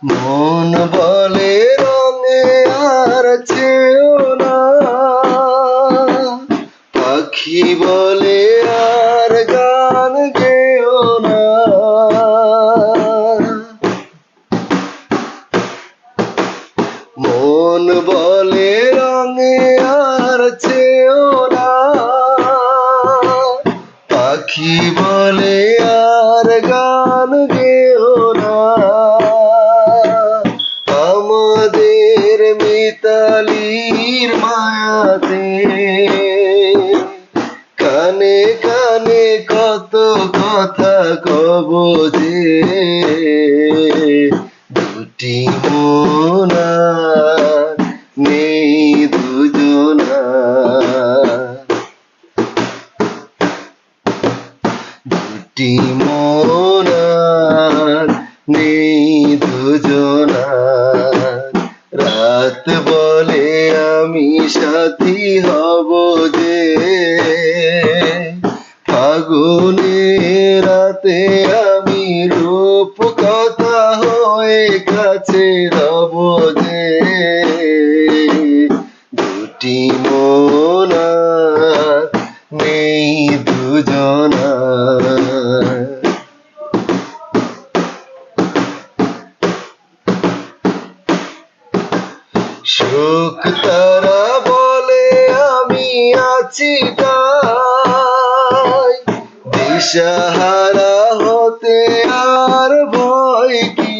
মন বলে রঙে আর চেও না, পাখি বলে আর গান গেও না। মন বলে রঙে আর চেও না, পাখি বলে আর গান গেও না। আমাদের মিতালির মায়াতে কানে কানে কত কথা কব যে, দুটি মন আর নেই দুজনা, দুটি মন আর নেই দুজনা। রাত বলে আমি সাথী হব যে, ফাগুনের রাতে আমি রূপ কথা হয়ে কাছে রব যে, দুটি মন আর নেই দুজনা। সুখ তারা বলে আমি আছি তাই, দিশাহারা হতে আর ভয় কি।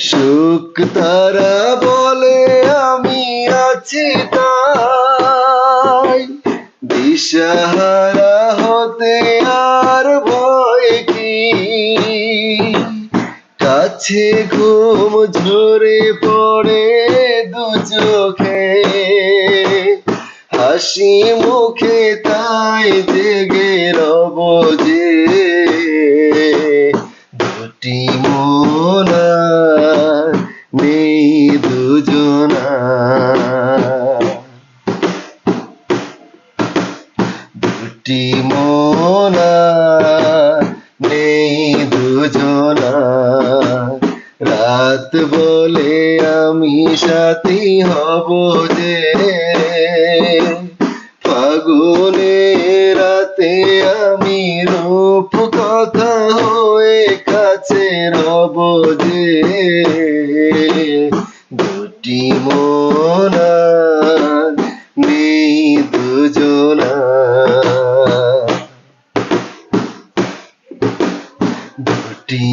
সুখ তারা বলে আমি আছি তাই, দিশাহারা হতে আর ভয় কি। কাছে ঘুম ঝরে পড়ে দু চোখে, হাসি মুখে তাই জেগে রব যে, দুটি মন আর নেই দুজনা, দুটি মন আর নেই দুজনা। রাত বলে আমি সাথী হব যে, ফাগুনের রাতে আমি রূপ কথা হয়ে কাছে রব যে, দুটি মন আর নেই দুজনা, দুটি